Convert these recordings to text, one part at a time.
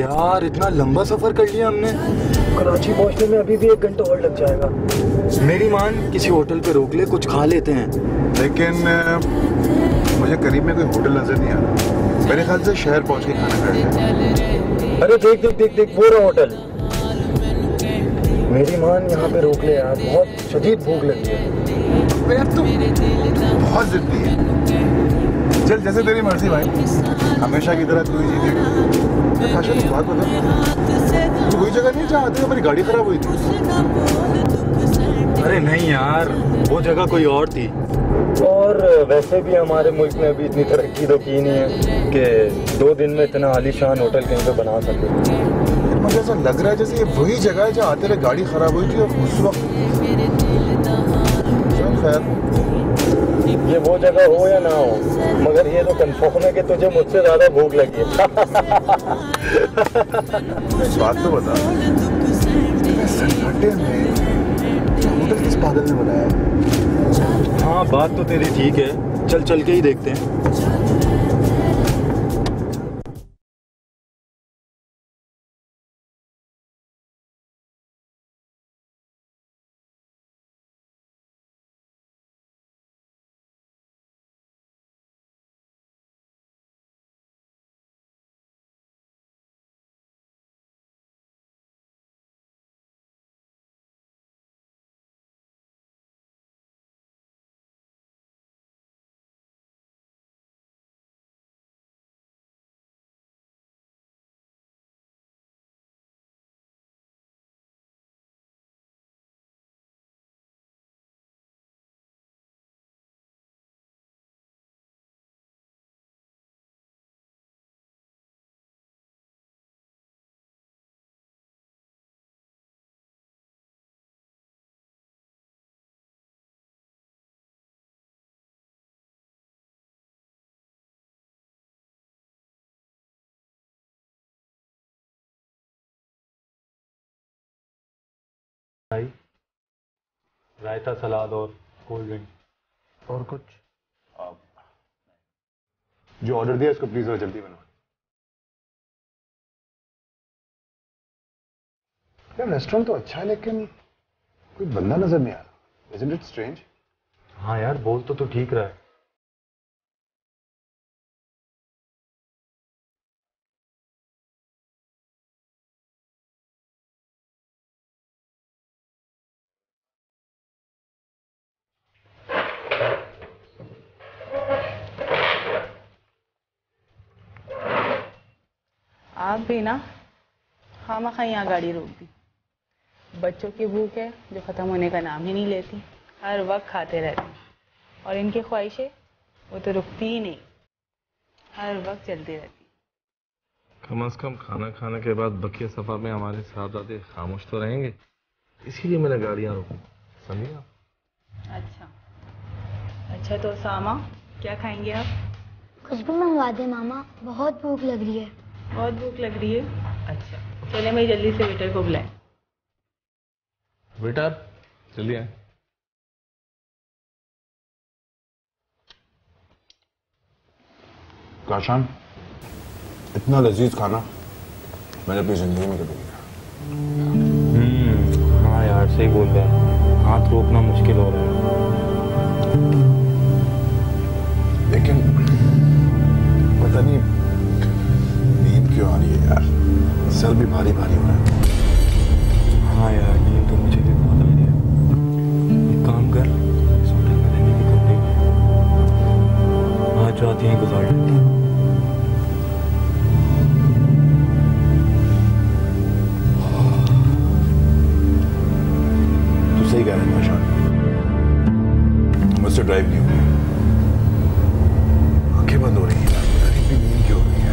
यार इतना लंबा सफर कर लिया हमने। कराची पहुंचने में अभी भी 1 घंटा और लग जाएगा। मेरी मान किसी होटल पे रोक ले, कुछ खा लेते हैं। लेकिन मुझे करीब में कोई होटल नजर नहीं आ रहा। मेरे ख्याल से शहर पहुंच के खाना खाते हैं। अरे देख देख देख देख वो रहा होटल। मेरी मान यहाँ पे रोक ले यार, बहुत शदीद भूख लगी है। यार तू बहुत जिद्दी है। चल जैसे तेरी मर्जी भाई, हमेशा की तरह तू ही जीतेगा। काशा तू बात बता, तू वही जगह नहीं जहाँ आते हमारी गाड़ी खराब हुई थी? अरे नहीं यार, वो जगह कोई और थी। और वैसे भी हमारे मुल्क में अभी इतनी तरक्की तो की नहीं है कि 2 दिन में इतना आलीशान होटल कहीं पे बना सके। मुझे ऐसा लग रहा है जैसे ये वही जगह है जहाँ आते रहे गाड़ी खराब हुई थी और उस वक्त। खैर ये वो जगह हो या ना हो, मगर ये तो कंफर्म है कि तुझे मुझसे ज्यादा भूख लगी है। बात तो बता, सन्नाटे में होटल किस पागल ने बनाया? हाँ बात तो तेरी ठीक है, चल चल के ही देखते हैं। भाई रायता, सलाद और कोल्ड ड्रिंक। और कुछ? जो ऑर्डर दिया इसको प्लीज जल्दी बनवा। यार रेस्टोरेंट तो अच्छा है लेकिन कोई बंदा नजर नहीं आ रहा। Isn't it strange? हाँ यार, बोल तो ठीक रहा है। आप भी ना खामखा यहाँ गाड़ी रोक दी। बच्चों की भूख है जो ख़त्म होने का नाम ही नहीं लेती, हर वक्त खाते रहते। और इनकी ख्वाहिशें वो तो रुकती ही नहीं, हर वक्त चलती रहती। कम से कम खाना खाने के बाद बकिया सफर में हमारे साहबजादे खामोश तो रहेंगे, इसीलिए मैंने गाड़ियाँ रोकी। समझिए आप? अच्छा तो सामा क्या खाएंगे आप? कुछ भी मंगवा दे मामा, बहुत भूख लग रही है। बहुत भूख लग रही है? अच्छा चले मैं जल्दी से वेटर को बुलाएं। वेटर जल्दी आए। काशान, इतना लजीज खाना मैंने अपनी जिंदगी में कभी नहीं खाया। हाँ यार सही बोल रहे हैं, हाथ रोकना मुश्किल हो रहा है। लेकिन पता नहीं नींद क्यों आ रही है यार, सर भी भारी भारी हो रहा है। हाँ यार नींद तो मुझे भी बहुत आ रही है। एक काम कर, इस होटल में रहने की कमरे आज रात यहीं गुजार लेते हैं। तू सही कह रहा है काशान, मुझसे ड्राइव नहीं हुई, आंखें बंद हो रही हैं, पता नहीं इतनी नींद क्यों हो रही है।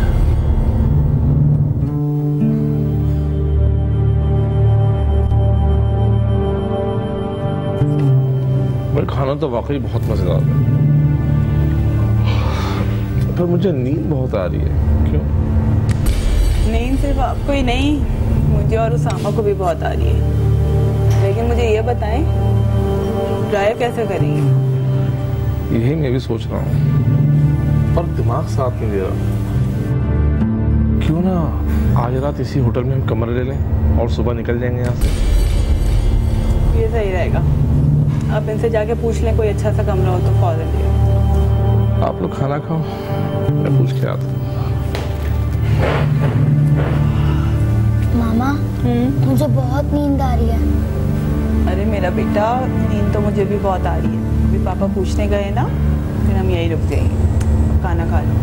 भाई खाना तो वाकई बहुत मजेदार है, पर मुझे नींद बहुत आ रही है। क्यों? नींद सिर्फ आपको ही नहीं, मुझे और उसामा को भी बहुत आ रही है। लेकिन मुझे ये बताएं, ड्राइव कैसे करेंगे? यही मैं भी सोच रहा हूँ, पर दिमाग साथ नहीं दे रहा। क्यों ना आज रात इसी होटल में हम कमरा ले लें और सुबह निकल जाएंगे यहाँ से। ये सही रहेगा। आप इनसे जाके पूछ लें कोई अच्छा सा कमरा हो तो फौरन ले। आप लोग खाना खाओ, मैं पूछ के आता हूँ। मामा मुझे बहुत नींद आ रही है। अरे मेरा बेटा, नींद तो मुझे भी बहुत आ रही है। अभी पापा पूछने गए ना, फिर हम यही रुक जाएंगे। खाना खा लो।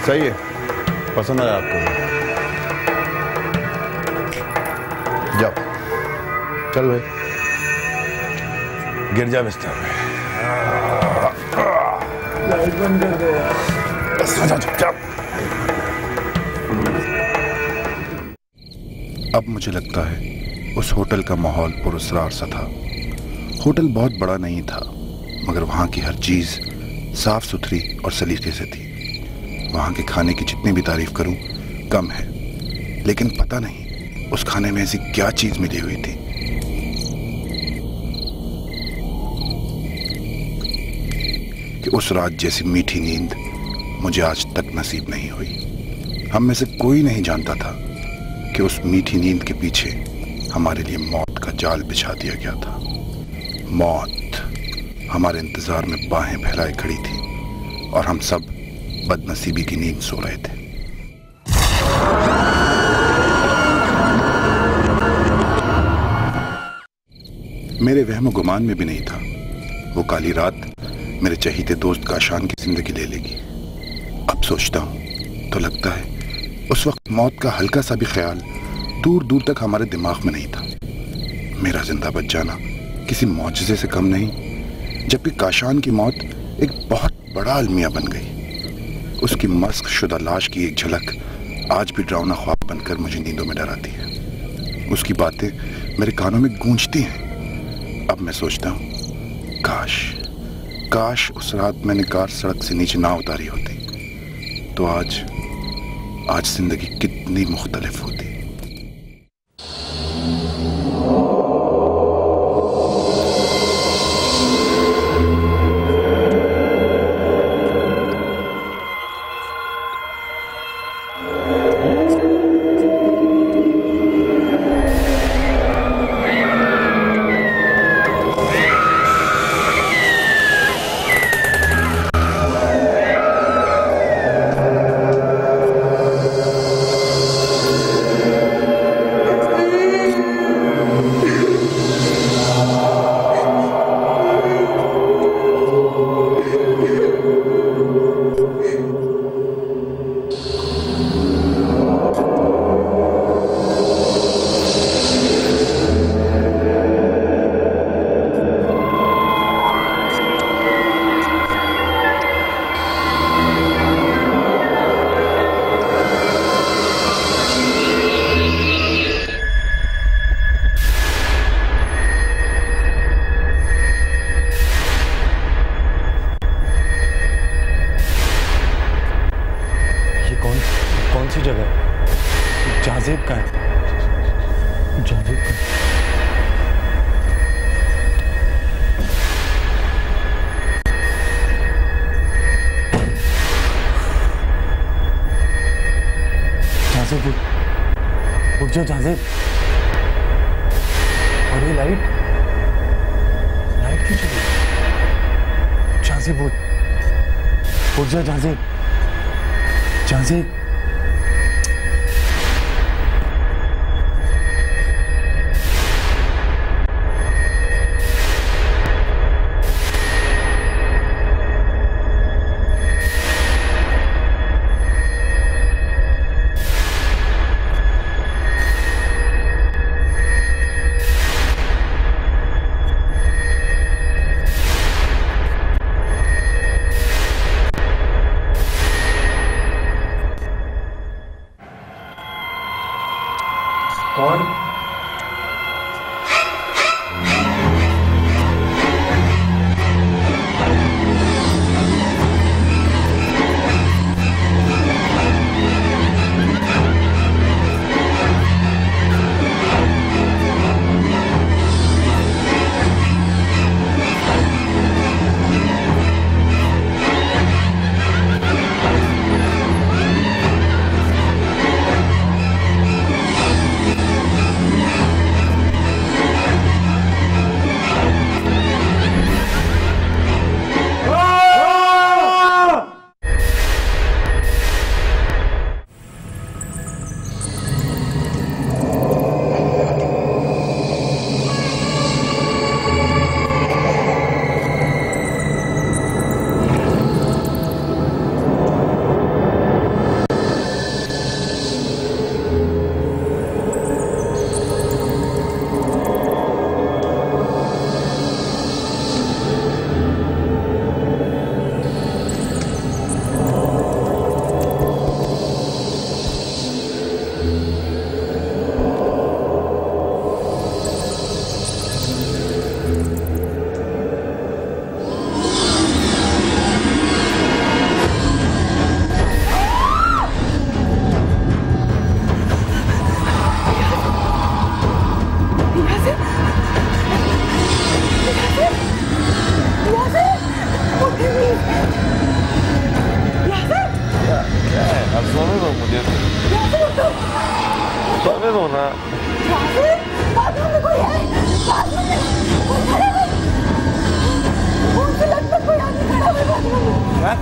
सही है, पसंद आया आपको? जाओ, चल भाई, गिर जा बिस्तर में। लाइट बंद कर दो यार। चुपचाप। अब मुझे लगता है उस होटल का माहौल पुरस्कार सा था। होटल बहुत बड़ा नहीं था, मगर वहां की हर चीज साफ सुथरी और सलीके से थी। वहां के खाने की जितनी भी तारीफ करूं कम है, लेकिन पता नहीं उस खाने में ऐसी क्या चीज मिली हुई थी। कि उस रात जैसी मीठी नींद मुझे आज तक नसीब नहीं हुई। हम में से कोई नहीं जानता था कि उस मीठी नींद के पीछे हमारे लिए मौत का जाल बिछा दिया गया था। मौत हमारे इंतजार में बाहें फैलाए खड़ी थी और हम सब बदनसीबी की नींद सो रहे थे। मेरे वहम गुमान में भी नहीं था वो काली रात मेरे चहीते दोस्त काशान की जिंदगी ले लेगी। अब सोचता हूं तो लगता है उस वक्त मौत का हल्का सा भी ख्याल दूर दूर तक हमारे दिमाग में नहीं था। मेरा जिंदा बच जाना किसी मौजज़े से कम नहीं, जबकि काशान की मौत एक बहुत बड़ा अलमिया बन गई। उसकी मस्क शुदा लाश की एक झलक आज भी डरावना ख्वाब बनकर मुझे नींदों में डराती है। उसकी बातें मेरे कानों में गूंजती हैं। अब मैं सोचता हूँ काश उस रात मैंने कार सड़क से नीचे ना उतारी होती तो आज जिंदगी कितनी मुख्तलिफ होती। जाज़ेब का है। जाज़ेब का जाज़ेब उठ जाओ जाज़ेब। और ये लाइट क्यों चली? जाज़ेब उठ जाओ जाज़ेब। जाज़ेब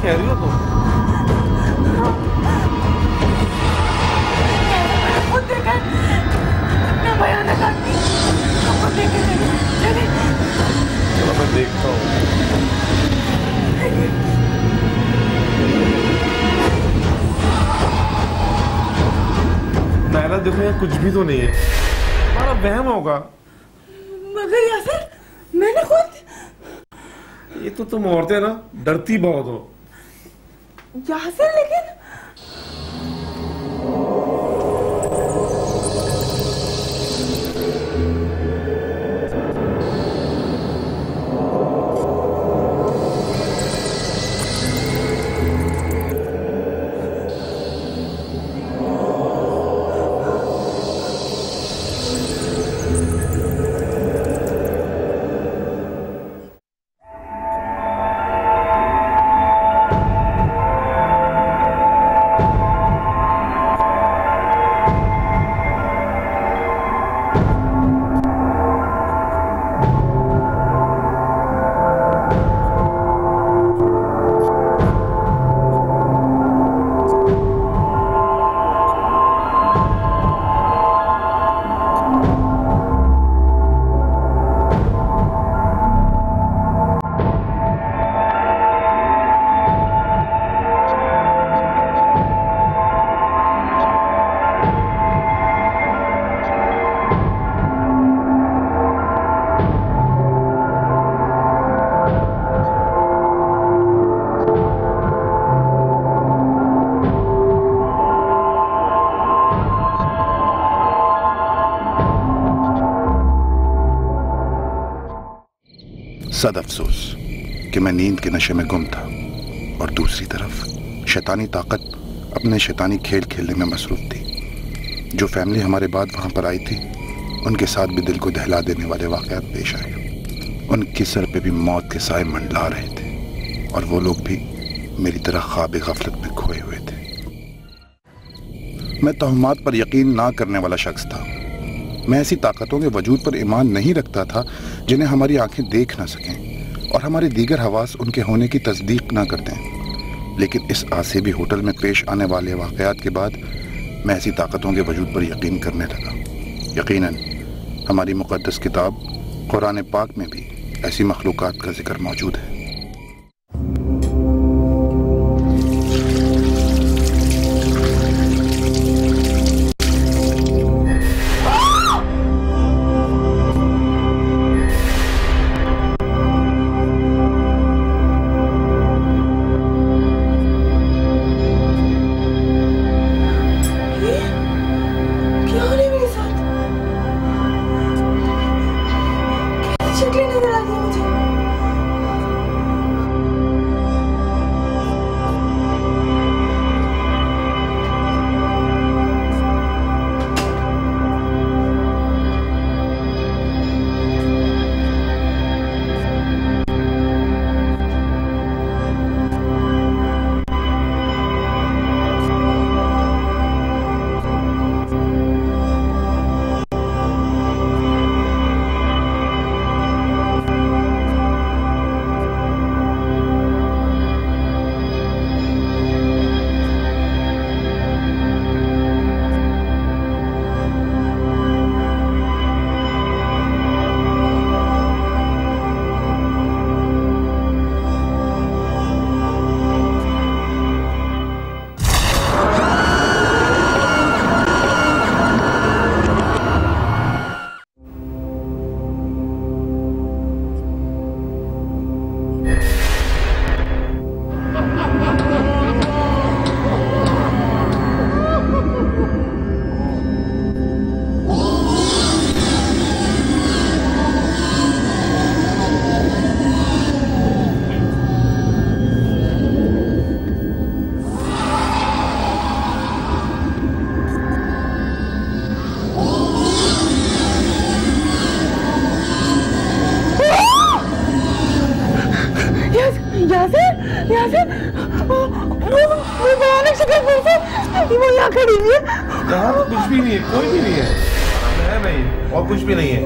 कह रही हो तुम? चलो मैं देखता हूँ। नायरा देखो यहाँ कुछ भी तो नहीं है, हमारा वहम होगा। मगर यासिर मैंने खुद, ये तो तुम औरतें ना डरती बहुत हो। यासिर लेकिन सद अफसोस कि मैं नींद के नशे में गुम था और दूसरी तरफ शैतानी ताकत अपने शैतानी खेल खेलने में मसरूफ थी। जो फैमिली हमारे बाद वहां पर आई थी उनके साथ भी दिल को दहला देने वाले वाक़यात पेश आए। उनके सर पे भी मौत के साए मंडला रहे थे और वो लोग भी मेरी तरह ख्वाब गफलत में खोए हुए थे। मैं तोहमात पर यकीन ना करने वाला शख्स था। मैं ऐसी ताकतों के वजूद पर ईमान नहीं रखता था जिन्हें हमारी आंखें देख ना सकें और हमारे दीगर हवास उनके होने की तस्दीक ना कर दें। लेकिन इस आसेबी होटल में पेश आने वाले वाक़यात के बाद मैं ऐसी ताकतों के वजूद पर यकीन करने लगा। यकीनन हमारी मुक़द्दस किताब कुरान पाक में भी ऐसी मखलूक़ात का जिक्र मौजूद है। यहाँ कुछ भी नहीं है, कोई भी नहीं है, नहीं और कुछ भी नहीं है।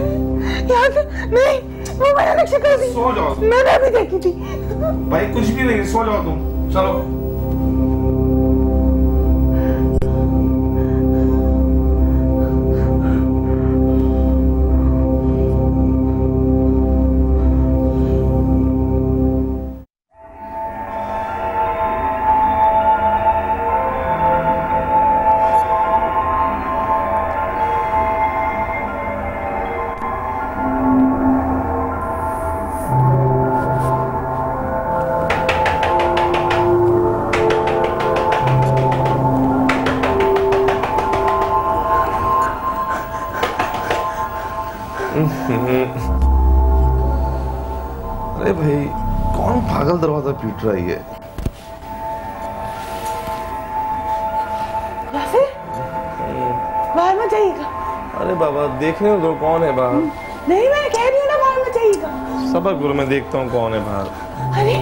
नहीं, वो भयानक शक्ल थी। सो जाओ। मैंने अभी देखी थी। भाई कुछ भी नहीं है, सो जाओ तुम, चलो। अरे भाई, कौन पागल दरवाजा पीट रहा है ये? यासिर, बाहर मत जाइएगा। अरे बाबा, देखने दो कौन है बाहर। नहीं, मैं कह रही हूँ ना, बाहर मत जाइएगा। सबक गुरु, मैं देखता हूँ कौन है बाहर। अरे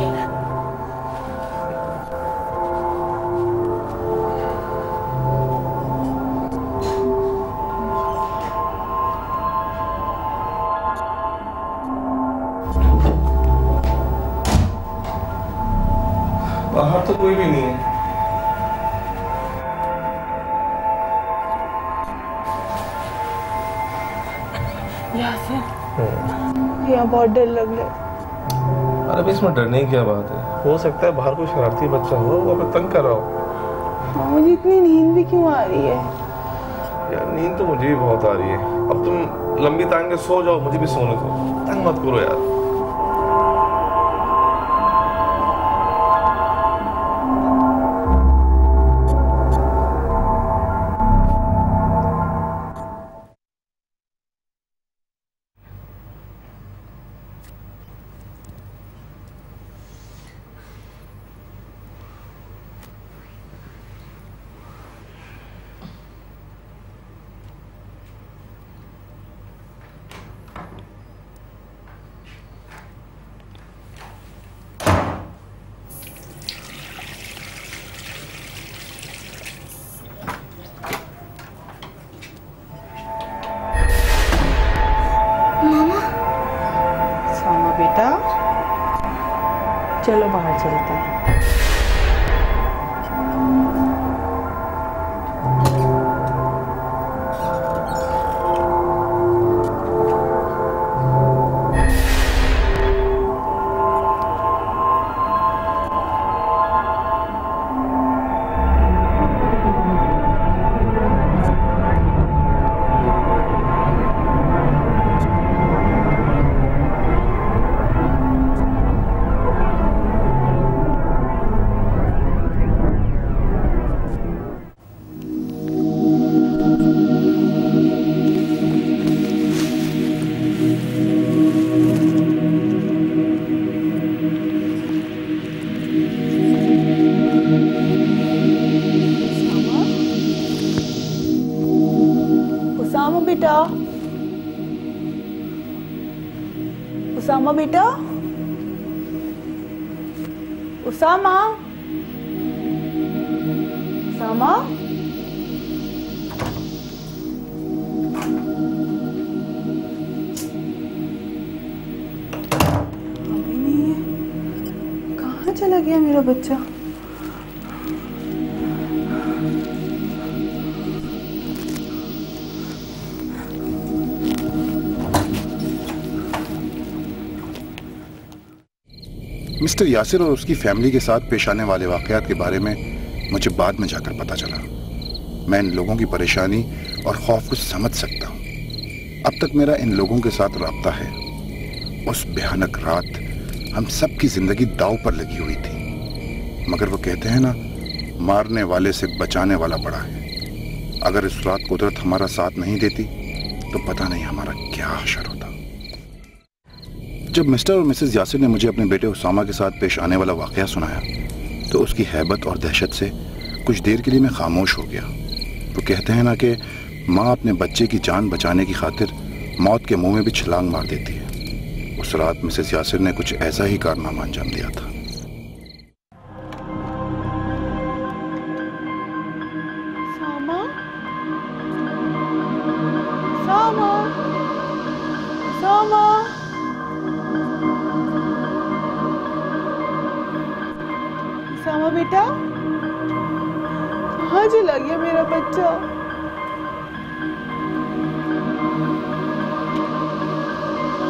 बाहर तो कोई भी नहीं है। यासिर, यहाँ बहुत डर लग रहा है। अरे भाई, इसमें डरने की क्या बात है? हो सकता है बाहर कोई शरारती बच्चा हो, वो हमें तंग कर रहा हो। हाँ, मुझे इतनी नींद भी क्यों आ रही है? यार नींद तो मुझे भी बहुत आ रही है। अब तुम लंबी तान के सो जाओ, मुझे भी सोने दो, तंग मत करो यार। बेटा, चलो बाहर चलते हैं। बेटा, उसामा बेटा, उसामा, उसामा, अभी नहीं है। कहाँ चला गया मेरा बच्चा? मिस्टर यासिर और उसकी फैमिली के साथ पेश आने वाले वाकयात के बारे में मुझे बाद में जाकर पता चला। मैं इन लोगों की परेशानी और खौफ को समझ सकता हूँ। अब तक मेरा इन लोगों के साथ राब्ता है। उस भयानक रात हम सब की जिंदगी दांव पर लगी हुई थी, मगर वो कहते हैं ना, मारने वाले से बचाने वाला बड़ा है। अगर इस रात कुदरत हमारा साथ नहीं देती तो पता नहीं हमारा क्या हशर होता। जब मिस्टर और मिसेस यासिर ने मुझे अपने बेटे उसामा के साथ पेश आने वाला वाकया सुनाया तो उसकी हैबत और दहशत से कुछ देर के लिए मैं खामोश हो गया। वो कहते हैं ना कि माँ अपने बच्चे की जान बचाने की खातिर मौत के मुंह में भी छलांग मार देती है। उस रात मिसेस यासिर ने कुछ ऐसा ही कारनामा अंजाम दिया था। सामा, सामा, सामा, सामा उसामा बेटा, कहाँ चला गया मेरा बच्चा?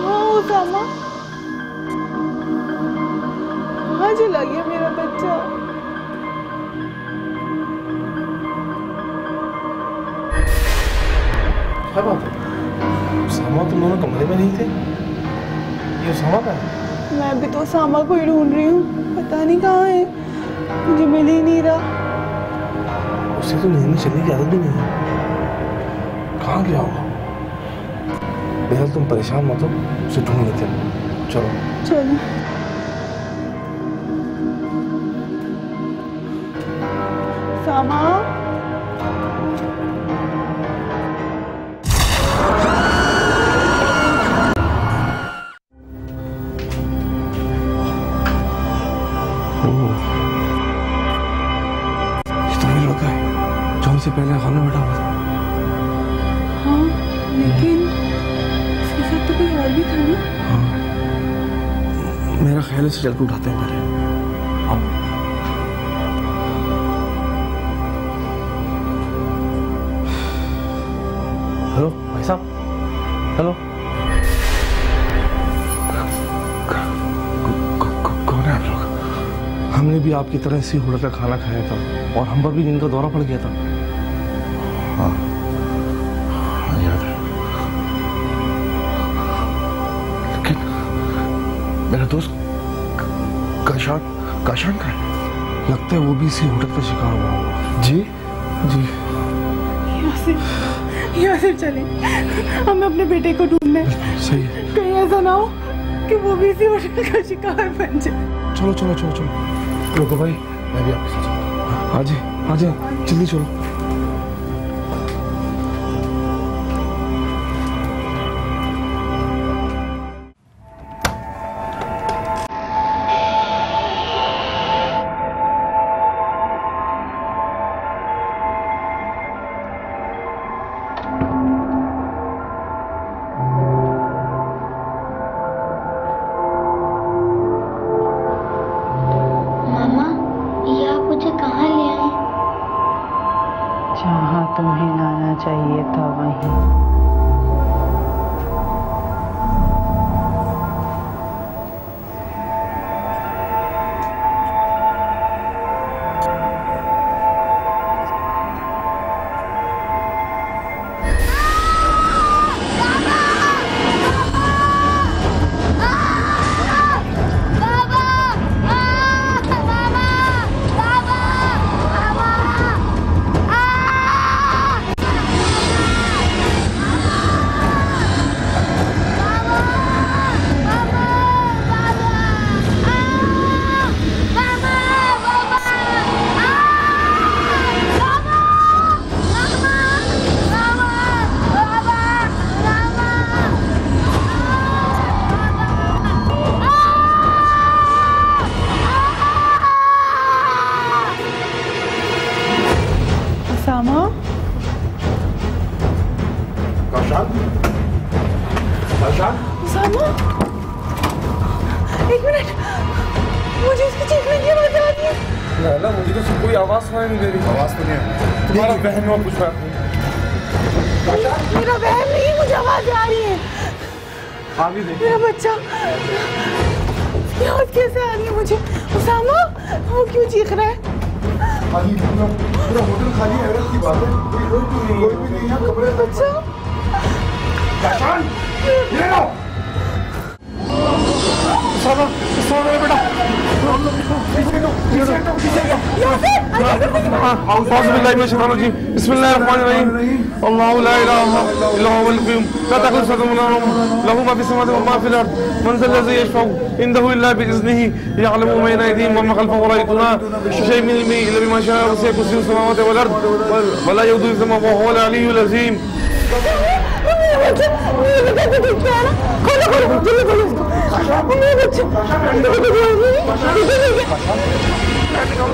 हाँ उसामा, कहाँ चला गया मेरा बच्चा? क्या बात है? उसामा तुम दोनों कमरे में नहीं थे? ये उसामा का है? मैं भी तो उसामा को ही ढूंढ रही हूँ, पता नहीं कहाँ है, मुझे मिल ही नहीं रहा। उसे तो नींद में चलने की आदत भी नहीं है, कहाँ गया होगा? बेहद तुम परेशान मत हो, उसे ढूंढ लेते हैं। चलो चलो। उसामा, से पहले खाना बैठा हुआ था। हाँ, लेकिन उसके साथ तो कोई और भी था ना? हाँ, मेरा ख्याल है चल के उठाते हैं पहले। हेलो भाई साहब, हेलो। कौन है आप लोग? हमने भी आपकी तरह इसी होटल का खाना खाया था और हम पर भी नींद का दौरा पड़ गया था। हाँ, याद है। लेकिन मेरा दोस्त काशान का है। लगता है वो भी इसी होटल का शिकार हुआ होगा। जी जी। यहाँ से चले, हमें अपने बेटे को ढूंढना है। सही है। कहीं ऐसा ना हो कि वो भी इसी होटल का शिकार बन जाए। चलो चलो चलो चलो। रुको भाई, मैं भी आपके साथ चलूंगा। आ जाए जल्दी चलो। जहाँ तुम्हें लाना चाहिए था वहीं। उसामा, उसामा, एक मिनट, मुझे इसकी चीखने की आवाज आ रही है। ना मुझे तो कोई आवाज सुनाई नहीं दे रही। आवाज तो नहीं है। तुम्हारा बहन हो कुछ बात मेरा बहन नहीं, मुझे आवाज आ रही है। आगे देखो। मेरा बच्चा, इसकी आवाज कैसे आ रही है मुझे? उसामा, वो क्यों चीख रहा है? खाली पूरा होटल खाली है, की बात है। कोई भी नहीं है, कमरे तक। बच्चा, ये लो। बेटा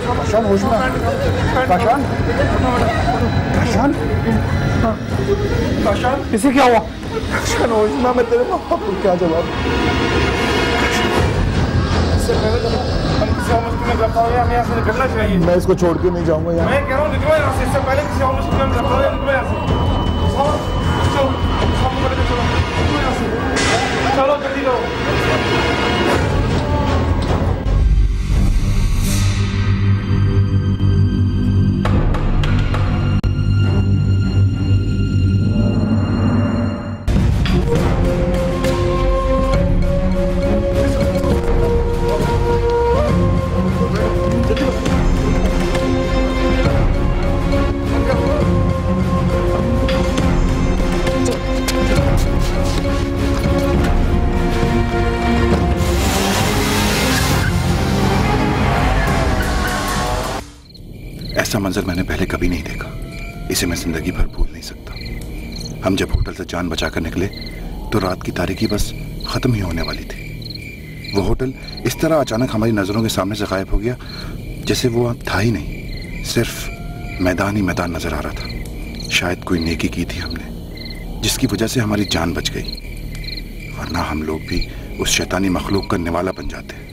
काशान होश में। काशान, काशान, काशान, इसे क्या हुआ? काशान होश में। मैं तेरे पापा को क्या जवाब? इससे पहले हम किसी और मस्ती में रखा हुआ है, हमें यहाँ से निकलना चाहिए। मैं इसको छोड़ के नहीं जाऊंगा यहाँ। मैं कह रहा हूँ निकलो यहाँ से, इससे पहले किसी और मुश्किल में रखा हुआ है, निकलो यहाँ से। चलो निकलो यहाँ से, चलो जल्दी करो। ऐसा मंजर मैंने पहले कभी नहीं देखा। इसे मैं जिंदगी भर भूल नहीं सकता। हम जब होटल से जान बचाकर निकले तो रात की तारीकी बस खत्म ही होने वाली थी। वो होटल इस तरह अचानक हमारी नजरों के सामने से गायब हो गया जैसे वो अब था ही नहीं, सिर्फ मैदान ही मैदान नजर आ रहा था। शायद कोई नेकी की थी हमने जिसकी वजह से हमारी जान बच गई, वरना हम लोग भी उस शैतानी मखलूक का निवाला बन जाते।